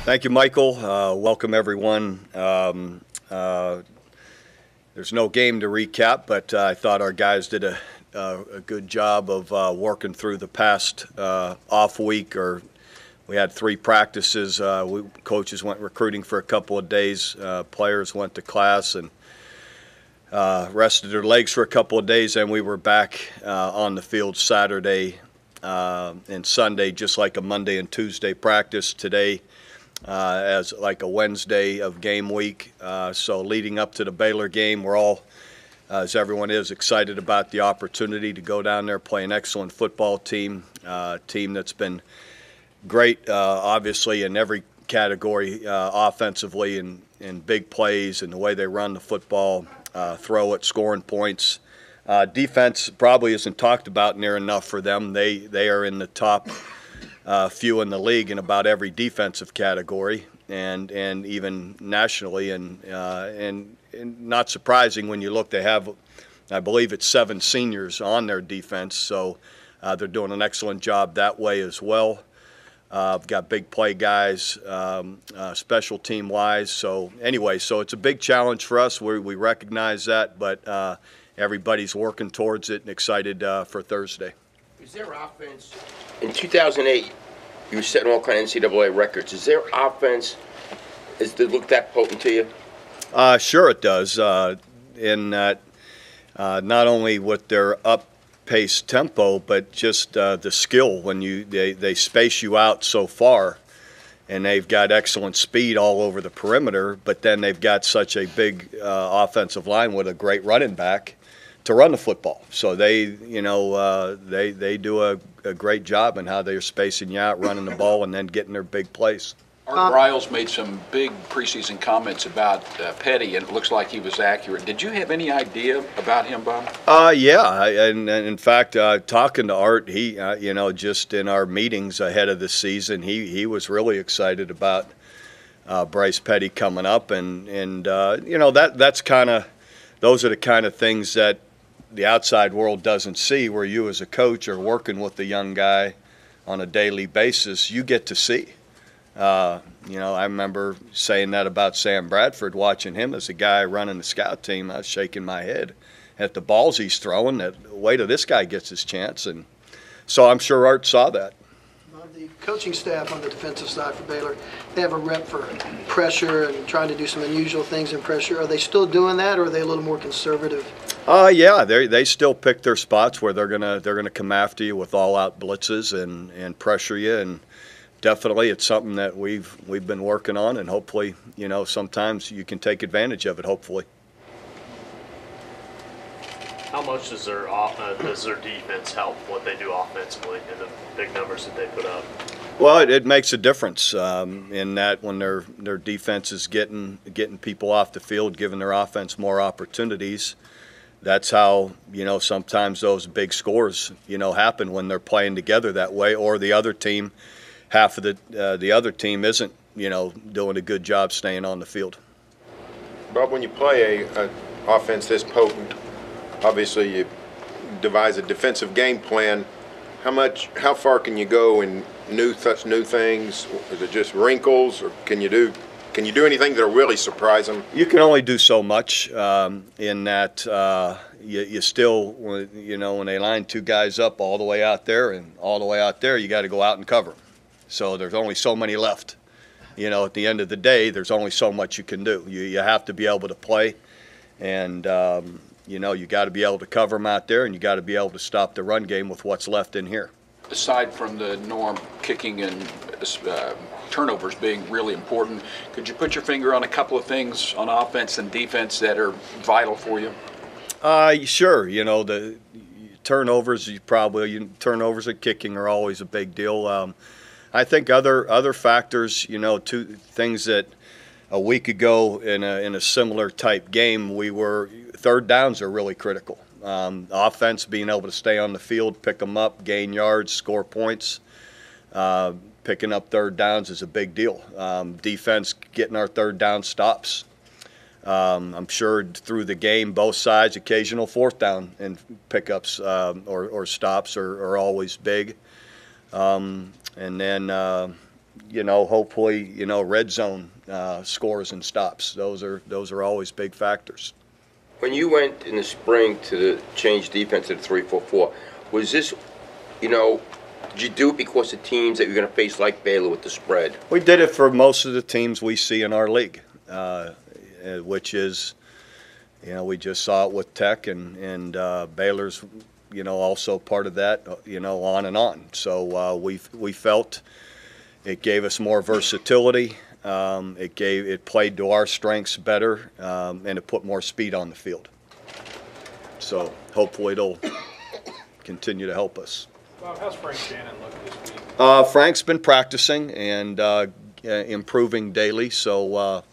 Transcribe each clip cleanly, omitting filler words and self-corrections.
Thank you, Michael. Welcome, everyone. There's no game to recap, but I thought our guys did a good job of working through the past off week. Or we had 3 practices. Coaches went recruiting for a couple of days. Players went to class and rested their legs for a couple of days, and we were back on the field Saturday and Sunday, just like a Monday and Tuesday practice. Today as like a Wednesday of game week. So leading up to the Baylor game, we're all, as everyone is, excited about the opportunity to go down there, play an excellent football team, team that's been great, obviously, in every category, offensively and big plays and the way they run the football, throw it, scoring points. Defense probably isn't talked about near enough for them. They are in the top few in the league in about every defensive category, and even nationally, and not surprising when you look. They have, I believe it's 7 seniors on their defense, so they're doing an excellent job that way as well. Got big play guys, special team wise. So anyway, so it's a big challenge for us. We recognize that, but everybody's working towards it and excited for Thursday. Is there offense? In 2008, you were setting all kind of NCAA records. Is there offense? Does it look that potent to you? Sure it does. In that, not only with their up-paced tempo, but just the skill when they space you out so far, and they've got excellent speed all over the perimeter. But then they've got such a big offensive line with a great running back to run the football. So they do a great job in how they're spacing you out, running the ball, and then getting their big plays. Art Briles made some big preseason comments about Petty, and it looks like he was accurate. Did you have any idea about him, Bob? Yeah, and in fact, talking to Art, he, just in our meetings ahead of the season, he was really excited about Bryce Petty coming up, and that's kind of, those are the kind of things that the outside world doesn't see, where you as a coach are working with the young guy on a daily basis. You get to see. I remember saying that about Sam Bradford, watching him as a guy running the scout team. I was shaking my head at the balls he's throwing, that wait till this guy gets his chance. And so I'm sure Art saw that. The coaching staff on the defensive side for Baylor, they have a rep for pressure and trying to do some unusual things in pressure. Are they still doing that, or are they a little more conservative? Yeah, they still pick their spots where they're gonna come after you with all-out blitzes and pressure you, and definitely it's something that we've been working on, and hopefully, sometimes you can take advantage of it. Hopefully. How much does their defense help what they do offensively and the big numbers that they put up? Well, it makes a difference in that when their defense is getting people off the field, giving their offense more opportunities. That's how, sometimes those big scores, happen when they're playing together that way, or the other team, half of the other team isn't, doing a good job staying on the field. Bob, when you play a offense this potent, obviously you devise a defensive game plan. How far can you go in new things? Is it just wrinkles, or can you do anything that'll really surprise them? You can only do so much in that you still, when they line 2 guys up all the way out there and all the way out there, you got to go out and cover them. So there's only so many left. At the end of the day, there's only so much you can do. You have to be able to play, and you got to be able to cover them out there, and you got to be able to stop the run game with what's left in here. Aside from the norm, kicking and turnovers being really important, could you put your finger on a couple of things on offense and defense that are vital for you? Sure. The turnovers, turnovers at kicking are always a big deal. I think other factors, 2 things that a week ago in a similar type game, third downs are really critical. Offense being able to stay on the field, pick them up, gain yards, score points. Picking up third downs is a big deal. Defense getting our third down stops. I'm sure through the game, both sides, occasional 4th down and pickups or stops are always big. And then hopefully, red zone scores and stops. Those are always big factors. When you went in the spring to the change defense to the 3-4-4, was this, did you do it because of teams that you're going to face like Baylor with the spread? We did it for most of the teams we see in our league, which is, we just saw it with Tech and Baylor's, also part of that, on and on. So we felt it gave us more versatility. It played to our strengths better, and it put more speed on the field. So hopefully it'll continue to help us. Bob, how's Frank Shannon look this week? Frank's been practicing and improving daily, so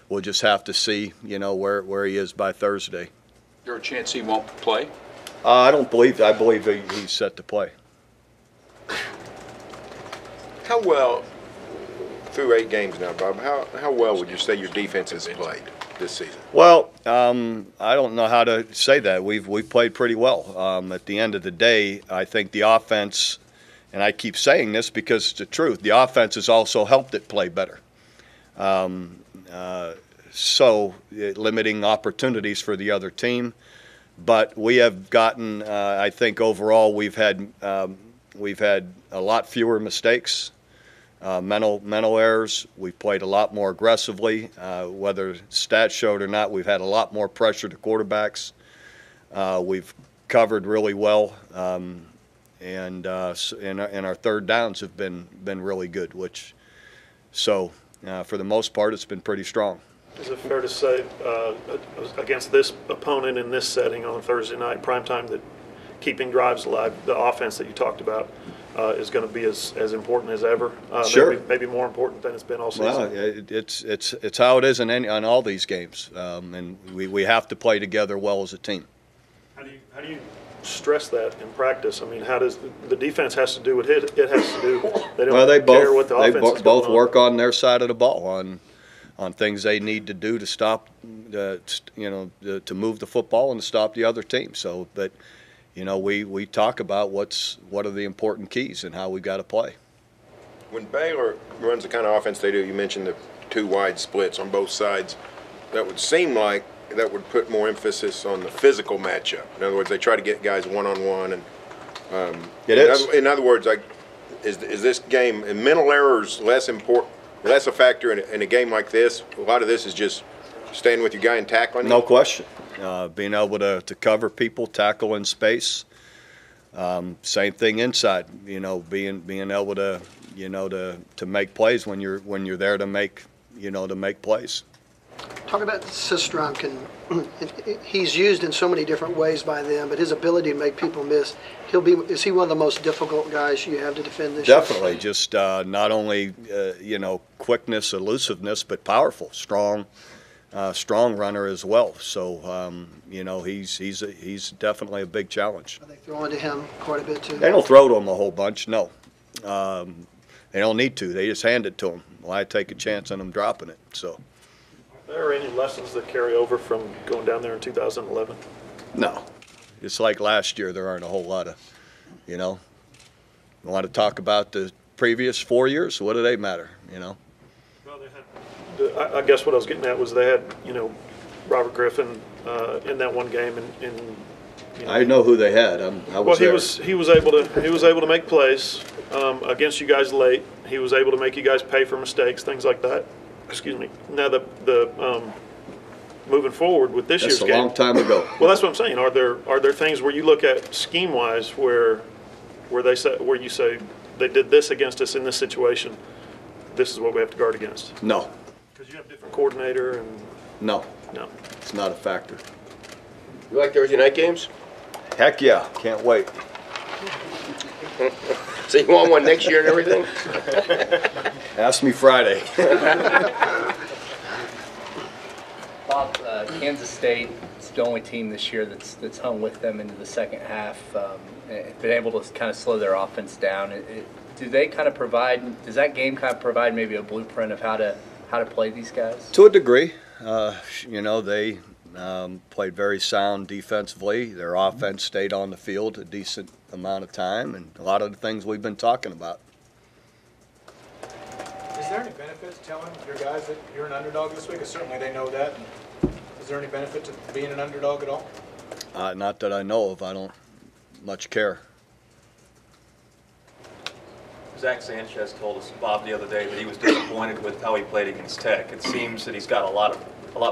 we'll just have to see, where he is by Thursday. Is there a chance he won't play? I believe he's set to play. How well, through 8 games now, Bob, how well would you say your defense has played this season? Well, I don't know how to say that. We've played pretty well. At the end of the day, I think the offense, and I keep saying this because it's the truth, the offense has also helped it play better. So limiting opportunities for the other team. But we have gotten, I think overall, we've had a lot fewer mistakes. Mental errors. We've played a lot more aggressively. Whether stats showed or not, we've had a lot more pressure to quarterbacks. We've covered really well, and our third downs have been really good. So for the most part, it's been pretty strong. Is it fair to say against this opponent in this setting on Thursday night, primetime, that keeping drives alive, the offense that you talked about, is going to be as important as ever? Sure. Maybe more important than it's been all season. Well, it's how it is on all these games, and we have to play together well as a team. How do you stress that in practice? I mean, how does the defense has to do what it has to do? They don't care what the offense is going on. They both work on their side of the ball on things they need to do to stop, to move the football and to stop the other team. So, but we talk about what are the important keys and how we got to play. When Baylor runs the kind of offense they do, you mentioned the 2 wide splits on both sides. That would seem like that would put more emphasis on the physical matchup. In other words, they try to get guys one-on-one. And it is. In other words, is this game, and mental errors less important? That's a factor in a game like this. A lot of this is just staying with your guy and tackling him. No question. Being able to cover people, tackle in space. Same thing inside. Being able to to make plays when you're there to make plays. Talk about Sistrunk, and he's used in so many different ways by them, but his ability to make people miss. Is he one of the most difficult guys you have to defend this year? Definitely, just not only quickness, elusiveness, but powerful, strong runner as well. So he's definitely a big challenge. Are they throwing to him quite a bit too? They don't throw to him a whole bunch. No, they don't need to. They just hand it to him. Why take a chance on him dropping it? So. Are there any lessons that carry over from going down there in 2011? No. It's like last year, there aren't a whole lot of, You want to talk about the previous 4 years? What do they matter, Well, they had, I guess what I was getting at was they had, Robert Griffin in that one game, and I know who they had. I was there. He was able to make plays against you guys late. He was able to make you guys pay for mistakes, things like that. Excuse me. Now the moving forward with this year's game. That's a long time ago. Well, that's what I'm saying. Are there things where you look at scheme wise where you say they did this against us in this situation? This is what we have to guard against. No. Because you have a different coordinator and. No. No. It's not a factor. You like Thursday night games? Heck yeah! Can't wait. So you want one next year and everything? Ask me Friday. Bob, Kansas State is the only team this year that's hung with them into the second half, and been able to kind of slow their offense down. Does that game kind of provide maybe a blueprint of how to play these guys? To a degree, they played very sound defensively. Their offense stayed on the field a decent amount of time, and a lot of the things we've been talking about. there any benefit to telling your guys that you're an underdog this week? Certainly they know that. And is there any benefit to being an underdog at all? Not that I know of. I don't much care. Zach Sanchez told us, Bob, the other day that he was disappointed with how he played against Tech. It seems that he's got a lot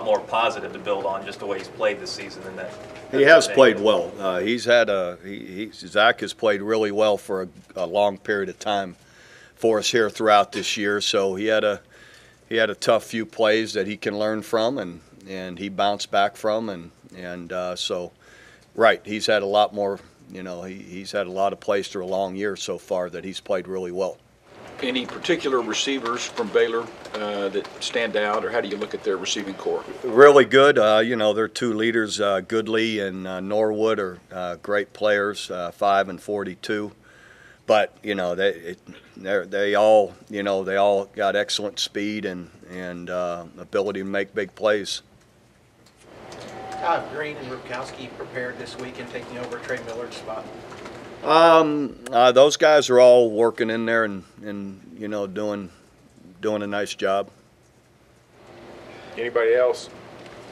more positive to build on just the way he's played this season than that. He has played well. Zach has played really well for a long period of time for us here throughout this year. So he had a tough few plays that he can learn from, and he bounced back from, and so right, he's had a lot more. He's had a lot of plays through a long year so far that he's played really well. Any particular receivers from Baylor that stand out, or how do you look at their receiving core? Really good. Their two leaders, Goodley and Norwood, are great players, 5 and 42. But they all got excellent speed and ability to make big plays. How have Green and Rupkowski prepared this week in taking over Trey Miller's spot? Those guys are all working in there and doing a nice job. Anybody else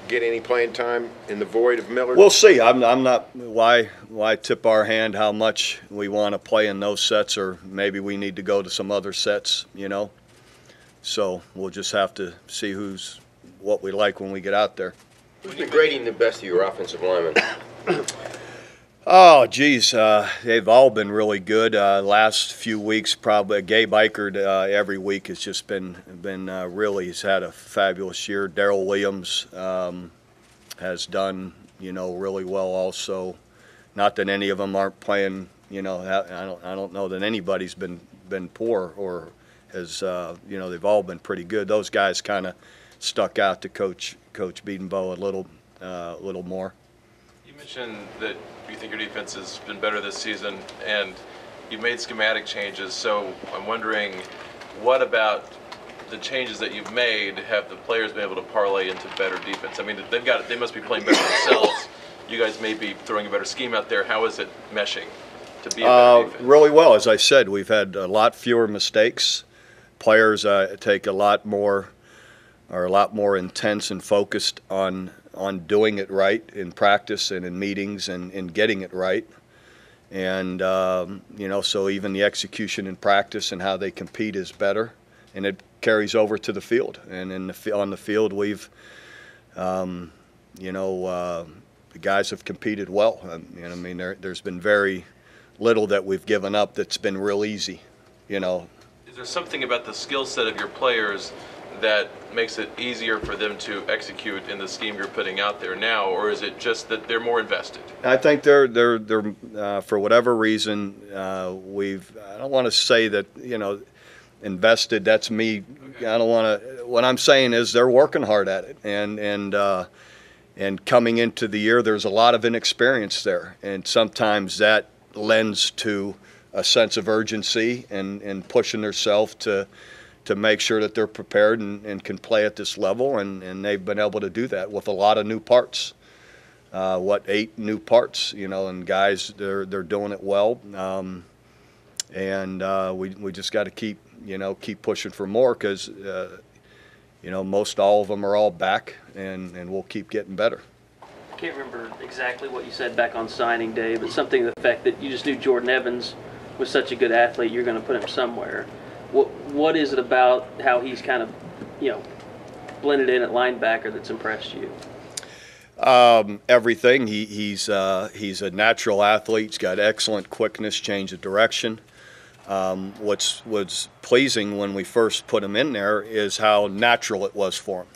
get any playing time in the void of Miller? We'll see. I'm not. Why tip our hand how much we want to play in those sets, or maybe we need to go to some other sets. So we'll just have to see what we like when we get out there. Who's been grading the best of your offensive linemen? Oh, geez, they've all been really good. Last few weeks, probably Gabe Eichert every week has just been really. He's had a fabulous year. Darrell Williams has done really well also. Not that any of them aren't playing. I don't know that anybody's been poor or has. They've all been pretty good. Those guys kind of stuck out to Coach Biedenbow a little more. You mentioned that you think your defense has been better this season, and you've made schematic changes. So I'm wondering, what about the changes that you've made have the players been able to parlay into better defense? I mean, they must be playing better themselves. You guys may be throwing a better scheme out there. How is it meshing to be a better defense? Really well. As I said, we've had a lot fewer mistakes. Players take a lot more intense and focused on doing it right in practice and in meetings and in getting it right. And, so even the execution in practice and how they compete is better. And it carries over to the field. And on the field, we've, the guys have competed well. There's been very little that we've given up that's been real easy, Is there something about the skill set of your players that makes it easier for them to execute in the scheme you're putting out there now, or is it just that they're more invested? I think they're for whatever reason I don't want to say that invested. That's me. I don't want to. What I'm saying is they're working hard at it, and coming into the year, there's a lot of inexperience there, and sometimes that lends to a sense of urgency and pushing themselves to make sure that they're prepared and can play at this level, and they've been able to do that with a lot of new parts. 8 new parts, and guys, they're doing it well, and we just got to keep pushing for more because most all of them are all back, and we'll keep getting better. I can't remember exactly what you said back on signing day, but something to the effect that you just knew Jordan Evans was such a good athlete, you're going to put him somewhere. What is it about how he's kind of, blended in at linebacker that's impressed you? Everything. He's a natural athlete. He's got excellent quickness, change of direction. What's pleasing when we first put him in there is how natural it was for him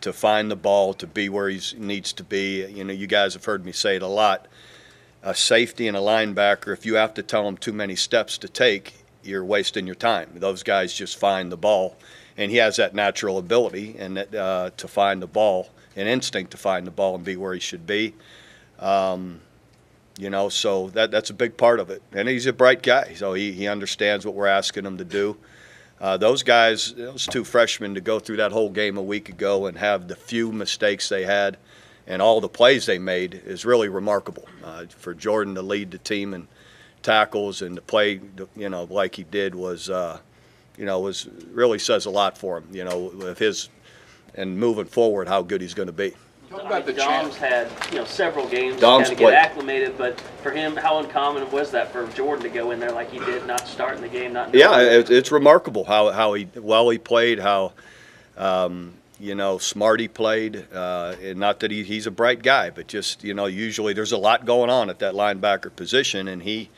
to find the ball, to be where he needs to be. You guys have heard me say it a lot. A safety and a linebacker, if you have to tell them too many steps to take, you're wasting your time. Those guys just find the ball, and he has that natural ability and to find the ball, an instinct to find the ball and be where he should be. So that's a big part of it. And he's a bright guy, so he understands what we're asking him to do. Those guys, those 2 freshmen, to go through that whole game a week ago and have the few mistakes they had and all the plays they made is really remarkable. For Jordan to lead the team and tackles and to play, like he did was, really says a lot for him. With his and moving forward, how good he's going to be. Talk about the Dom's had several games Dom's to kind of get acclimated, but for him, how uncommon was that for Jordan to go in there like he did, not starting the game, not? Yeah, it's remarkable how he played, how smart he played. And not that he's a bright guy, but just usually there's a lot going on at that linebacker position, and he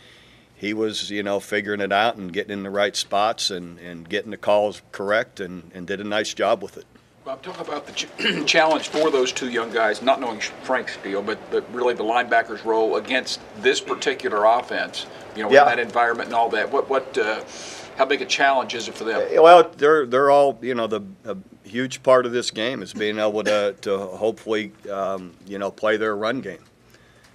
was figuring it out and getting in the right spots and getting the calls correct and did a nice job with it. Bob, talk about the challenge for those two young guys, not knowing Frank's deal, but really the linebacker's role against this particular offense, in that environment and all that. How big a challenge is it for them? Well, they're all, a huge part of this game is being able to hopefully, play their run game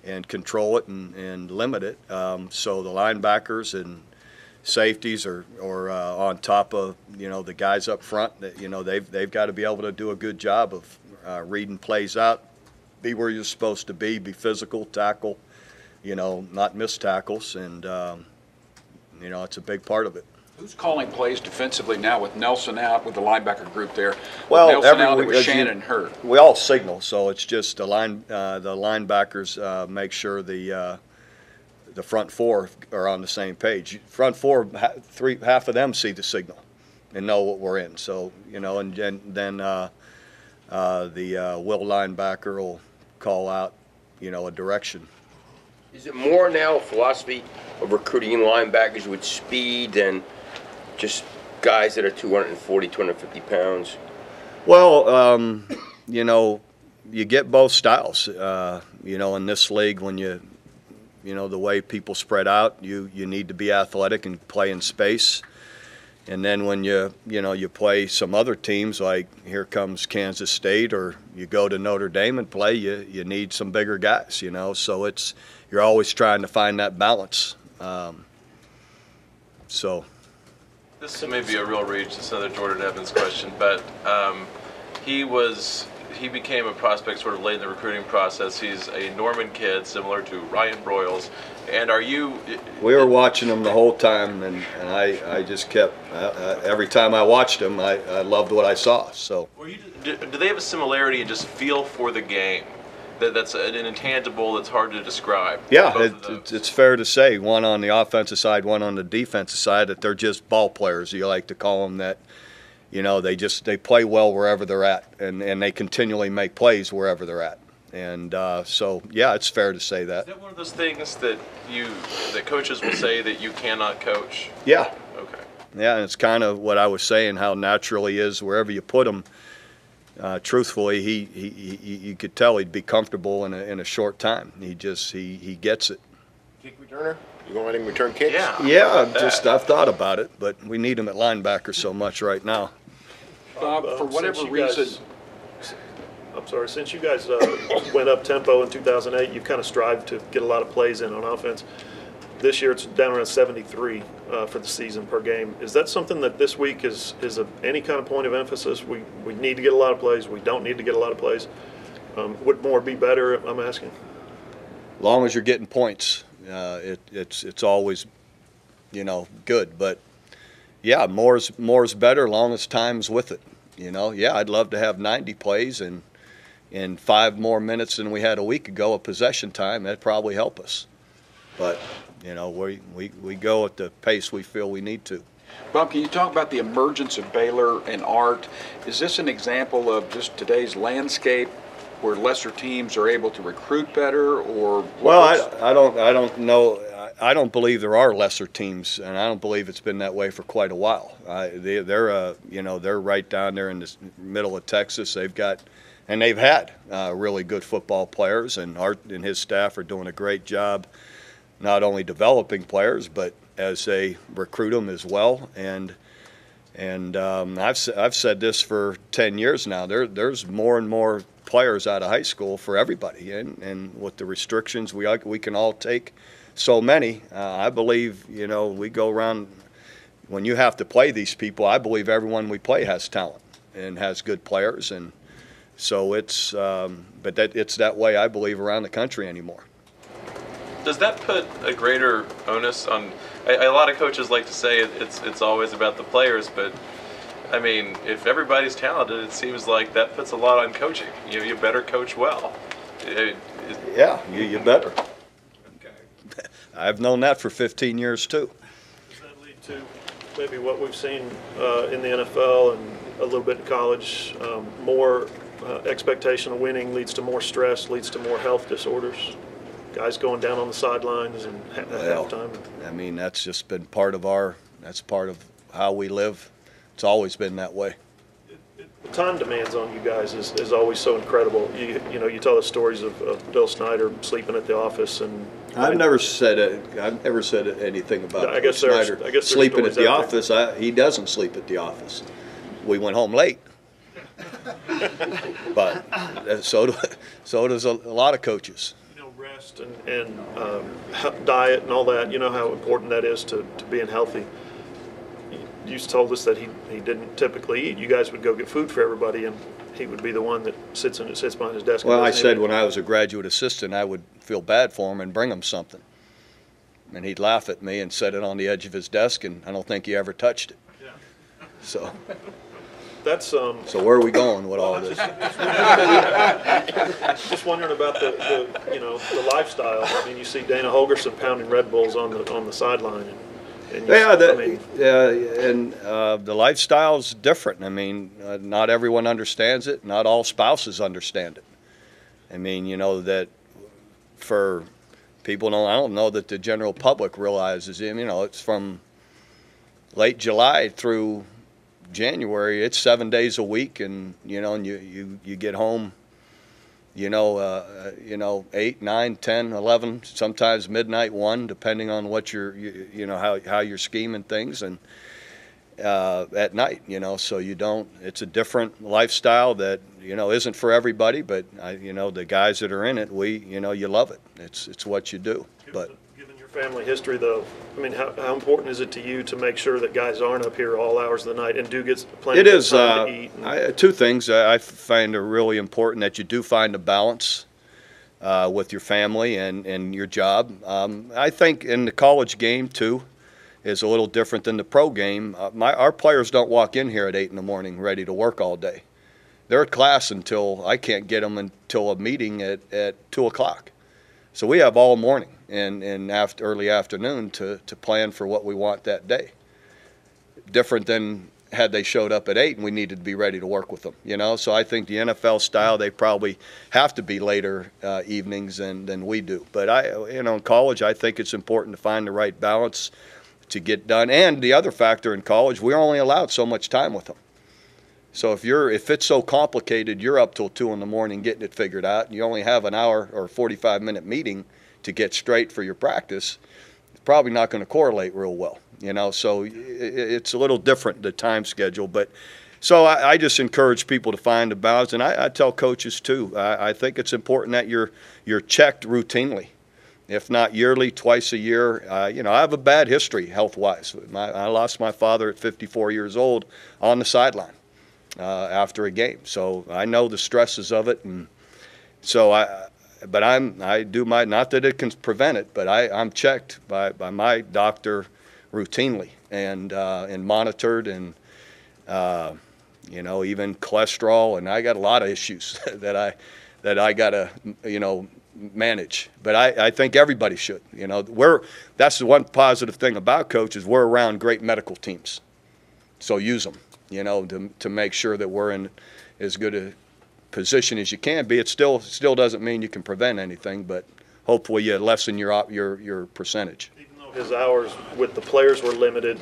and control it and limit it. So the linebackers and safeties are on top of the guys up front. That they've got to be able to do a good job of reading plays out, be where you're supposed to be physical, tackle, not miss tackles, and it's a big part of it. Who's calling plays defensively now with Nelson out, with the linebacker group there? Well, Nelson out, it was Shannon hurt. We all signal, so it's just the linebackers make sure the front four are on the same page. Front four, half of them see the signal and know what we're in. So, and then the will linebacker will call out, a direction. Is it more now a philosophy of recruiting linebackers with speed than just guys that are 240, 250 pounds? Well, you get both styles, in this league when the way people spread out, you need to be athletic and play in space. And then when you play some other teams, like here comes Kansas State, or you go to Notre Dame and play, you need some bigger guys, So you're always trying to find that balance. This may be a real reach, this another Jordan Evans question, but he became a prospect sort of late in the recruiting process. He's a Norman kid, similar to Ryan Broyles. And are you? We were watching him the whole time, and I just kept. Every time I watched him, I loved what I saw. So. Do they have a similarity in just feel for the game? That's an intangible that's hard to describe. Yeah, it's fair to say, one on the offensive side, one on the defensive side, that they're just ball players. You like to call them that. They play well wherever they're at, and they continually make plays wherever they're at. And so, yeah, it's fair to say that. Is that one of those things that coaches will say that you cannot coach? Yeah. Okay. Yeah, and it's kind of what I was saying, how natural he is wherever you put him. Truthfully, you could tell he'd be comfortable in a short time. He gets it. Kick returner? You gonna let him return kicks? Yeah. I've thought about it, but we need him at linebacker so much right now. Bob, for whatever reason. I'm sorry, since you guys went up tempo in 2008, you've kind of strived to get a lot of plays in on offense. This year it's down around 73 for the season per game. Is that something that this week is any kind of point of emphasis? We need to get a lot of plays. We don't need to get a lot of plays. Would more be better, I'm asking? As long as you're getting points, it's always, good. But, yeah, more is better, long as time's with it. Yeah, I'd love to have 90 plays and in 5 more minutes than we had a week ago of possession time. That'd probably help us. But, we go at the pace we feel we need to. Bob, can you talk about the emergence of Baylor and Art? Is this an example of just today's landscape where lesser teams are able to recruit better, or? Well, I don't know. I don't believe there are lesser teams, and I don't believe it's been that way for quite a while. They're right down there in the middle of Texas. They've had really good football players, and Art and his staff are doing a great job, not only developing players, but as they recruit them as well. And I've said this for 10 years now. There's more and more players out of high school for everybody, and with the restrictions we can all take so many. I believe we go around when you have to play these people. I believe everyone we play has talent and has good players, and so it's that way I believe around the country anymore. does that put a greater onus on? A lot of coaches like to say it's always about the players, but I mean, if everybody's talented, it seems like that puts a lot on coaching. You better coach well. Yeah, you better. Okay. I've known that for 15 years too. Does that lead to maybe what we've seen in the NFL and a little bit in college? More expectation of winning leads to more stress, leads to more health disorders. Guys going down on the sidelines and halftime. I mean, that's just been part of that's part of how we live. It's always been that way. The time demands on you guys is always so incredible. You know, you tell us stories of Bill Snyder sleeping at the office, and I've never said anything about I guess Snyder sleeping at the office. There. He doesn't sleep at the office. We went home late, but so does a lot of coaches. You know, rest and diet and all that. You know how important that is to being healthy. You told us that he didn't typically eat. You guys would go get food for everybody, and he would be the one that sits behind his desk. Well, I said when I was a graduate assistant, I would feel bad for him and bring him something, and he'd laugh at me and set it on the edge of his desk, and I don't think he ever touched it. Yeah. So that's So where are we going with all this? Just wondering about the lifestyle. I mean, you see Dana Holgerson pounding Red Bulls on the sideline. And the lifestyle's different. I mean, not everyone understands it. Not all spouses understand it. I mean, you know, that for people, I don't know that the general public realizes it. You know, it's from late July through January. It's 7 days a week, and you know, and you get home. 8, 9, 10, 11, sometimes midnight 1, depending on what how you're scheming things, and at night, so it's a different lifestyle that, isn't for everybody, but the guys that are in it, you love it. It's what you do. But given your family history, though, I mean, how important is it to you to make sure that guys aren't up here all hours of the night and do get plenty of time to eat? Two things I find are really important, that you do find a balance with your family and your job. I think in the college game, too, is a little different than the pro game. Our players don't walk in here at 8 in the morning ready to work all day. They're at class until I can't get them until a meeting at 2 o'clock. So we have all morning and early afternoon to plan for what we want that day. Different than had they showed up at 8 and we needed to be ready to work with them, So I think the NFL style, they probably have to be later evenings than we do. But in college, I think it's important to find the right balance to get done. And the other factor in college, we're only allowed so much time with them. So if it's so complicated, you're up till 2 in the morning getting it figured out, and you only have an hour or 45-minute meeting to get straight for your practice, it's probably not going to correlate real well, So it's a little different, the time schedule. But so I just encourage people to find a balance, and I tell coaches too. I think it's important that you're checked routinely, if not yearly, twice a year. I have a bad history health-wise. I lost my father at 54 years old on the sideline. After a game, so I know the stresses of it, and so I do my, not that it can prevent it, but I'm checked by my doctor routinely and monitored, and even cholesterol, and I got a lot of issues that I gotta manage, but I think everybody should. That's the one positive thing about coaches. We're around great medical teams, so use them. To make sure that we're in as good a position as you can be. It still doesn't mean you can prevent anything, but hopefully you lessen your percentage. Even though his hours with the players were limited,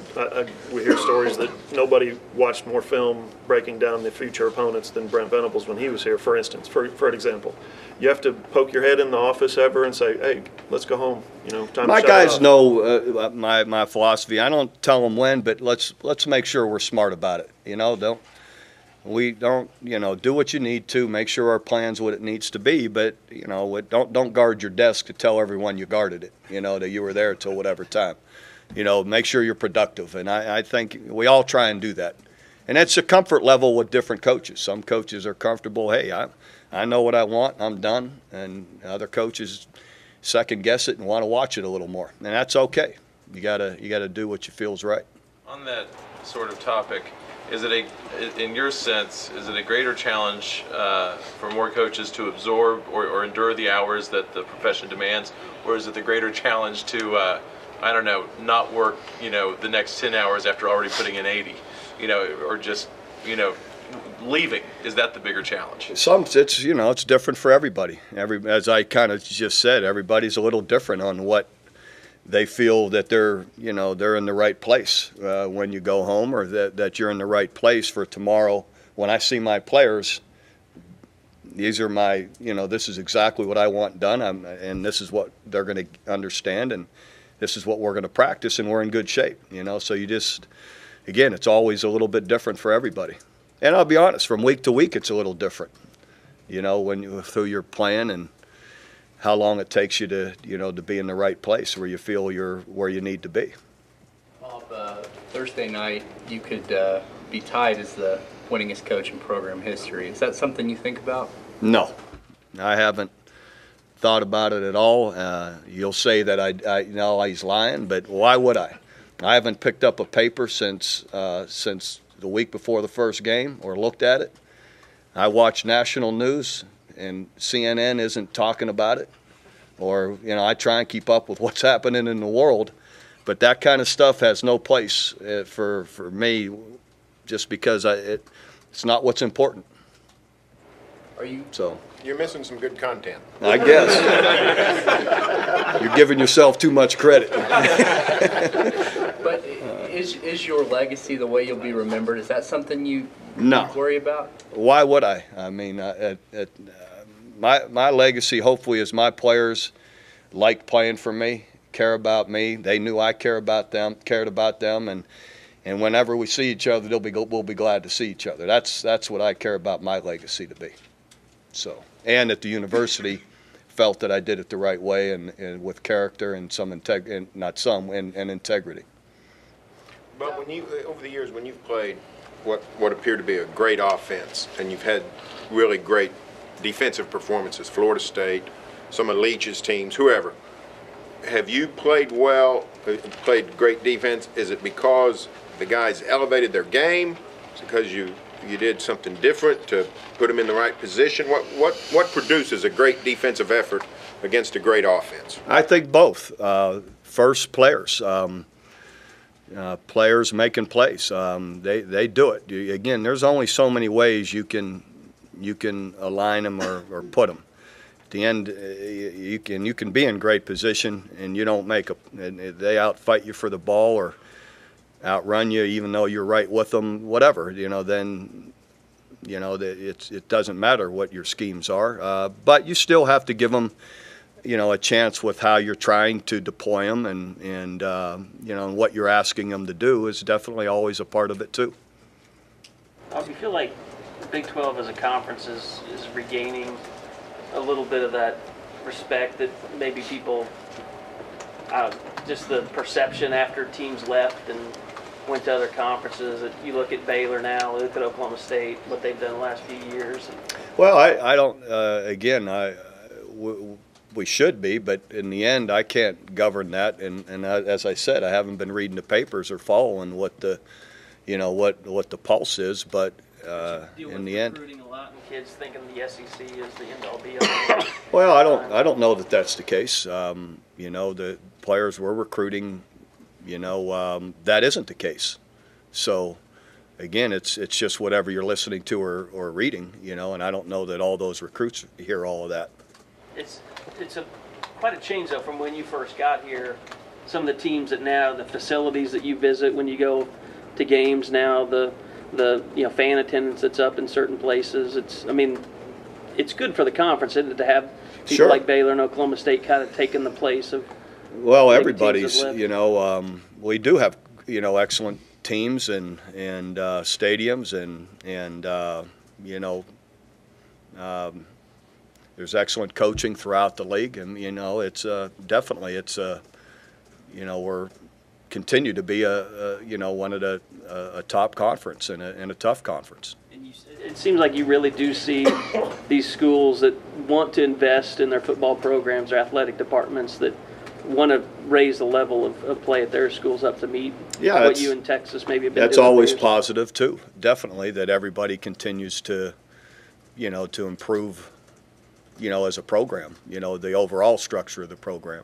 we hear stories that nobody watched more film breaking down the future opponents than Brent Venables when he was here, for instance, for an example. You have to poke your head in the office ever and say, hey, let's go home. Time my to guys shut know my philosophy. I don't tell them when, but let's make sure we're smart about it. Don't do what you need to, make sure our plan's what it needs to be, but don't guard your desk to tell everyone you guarded it, that you were there till whatever time. Make sure you're productive, and I think we all try and do that. And it's a comfort level with different coaches. Some coaches are comfortable, hey, I know what I want, I'm done, and other coaches second guess it and want to watch it a little more, and that's okay. You gotta do what you feel is right. On that sort of topic, is it in your sense, is it a greater challenge for more coaches to absorb or endure the hours that the profession demands, or is it the greater challenge to, I don't know, not work, the next 10 hours after already putting in 80, or just, leaving? Is that the bigger challenge? It's different for everybody. As I kind of just said, everybody's a little different on what they feel that they're in the right place when you go home, or that you're in the right place for tomorrow. When I see my players, these are my, this is exactly what I want done, and this is what they're going to understand, and this is what we're going to practice, and we're in good shape. So you just, again, it's always a little bit different for everybody. And I'll be honest, from week to week, it's a little different. When you through your plan and how long it takes you to, to be in the right place where you feel you're where you need to be. Bob, Thursday night, you could be tied as the winningest coach in program history. Is that something you think about? No, I haven't thought about it at all. You'll say that I know he's lying, but why would I? I haven't picked up a paper since the week before the first game or looked at it. I watch national news, and CNN isn't talking about it. Or, I try and keep up with what's happening in the world, but that kind of stuff has no place for me, just because it's not what's important. You're missing some good content. I guess. You're giving yourself too much credit. But is your legacy the way you'll be remembered? Is that something you worry about? Why would I? I mean, my legacy hopefully is my players like playing for me, care about me. They knew I cared about them, and whenever we see each other, we'll be glad to see each other. That's what I care about my legacy to be. So, and at the university, felt that I did it the right way and with character and integrity. But over the years, when you've played what appeared to be a great offense, and you've had really great defensive performances, Florida State, some of Leach's teams, whoever, have you played well, played great defense? Is it because the guys elevated their game? Is it because you did something different to put them in the right position? What produces a great defensive effort against a great offense? I think both. First, players. Players making plays. They do it. Again, there's only so many ways you can align them or put them. At the end, you can be in great position and you don't make and they outfight you for the ball or outrun you, even though you're right with them. Whatever, then it doesn't matter what your schemes are. But you still have to give them, a chance with how you're trying to deploy them, and what you're asking them to do is definitely always a part of it too. Do you feel like the Big 12 as a conference is regaining a little bit of that respect that maybe people, just the perception after teams left and went to other conferences? That you look at Baylor now, look at Oklahoma State, what they've done the last few years. Well, I don't. Again, we should be, but in the end, I can't govern that. And as I said, I haven't been reading the papers or following what the, what the pulse is. But in the end, recruiting a lot and kids thinking the SEC is the end all be all. Well, I don't know that that's the case. The players we're recruiting, that isn't the case. So, again, it's just whatever you're listening to or reading, and I don't know that all those recruits hear all of that. It's quite a change, though, from when you first got here. Some of the teams that now, the facilities that you visit when you go to games now, the fan attendance that's up in certain places. It's good for the conference, isn't it, to have people like Baylor and Oklahoma State kind of taking the place of. Well, everybody's, we do have, excellent teams and stadiums and there's excellent coaching throughout the league, and it's definitely we're continue to be one of a top conference and a tough conference. And it seems like you really do see these schools that want to invest in their football programs or athletic departments that want to raise the level of play at their schools up to meet what you in Texas maybe have been that's doing always for years. positive too. Definitely that everybody continues to, to improve, as a program. The overall structure of the program.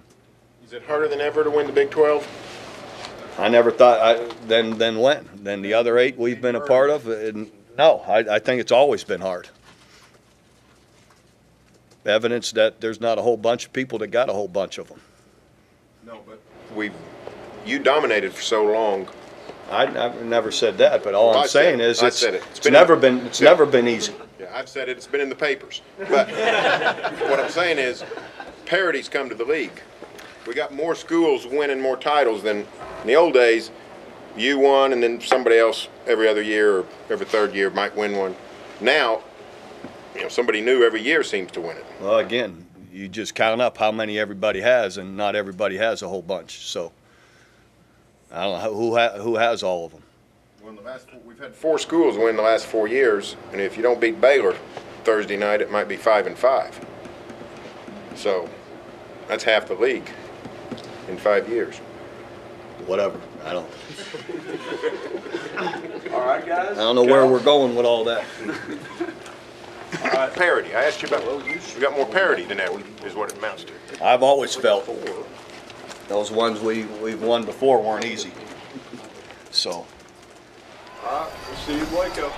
Is it harder than ever to win the Big 12? I never thought. Then when? Then the other 8 we've been a part of. No, I think it's always been hard. Evidence that there's not a whole bunch of people that got a whole bunch of them. No, but you dominated for so long. I've never said that, but all I'm saying is it's never been easy. Yeah, I've said it. It's been in the papers. But what I'm saying is, parity's come to the league. We got more schools winning more titles than in the old days. You won, and then somebody else every other year or every third year might win one. Now, somebody new every year seems to win it. Well, again, you just count up how many everybody has, and not everybody has a whole bunch. So I don't know who has all of them. Well, we've had 4 schools win the last 4 years, and if you don't beat Baylor Thursday night, it might be 5-5. So that's half the league in 5 years. Whatever. I don't. All right, guys. I don't know where we're going with all that. Parity. I asked you about. We got more parity than that. Is what it amounts to. I've always felt those ones we've won before weren't easy. So. All right. We'll see you in Waco.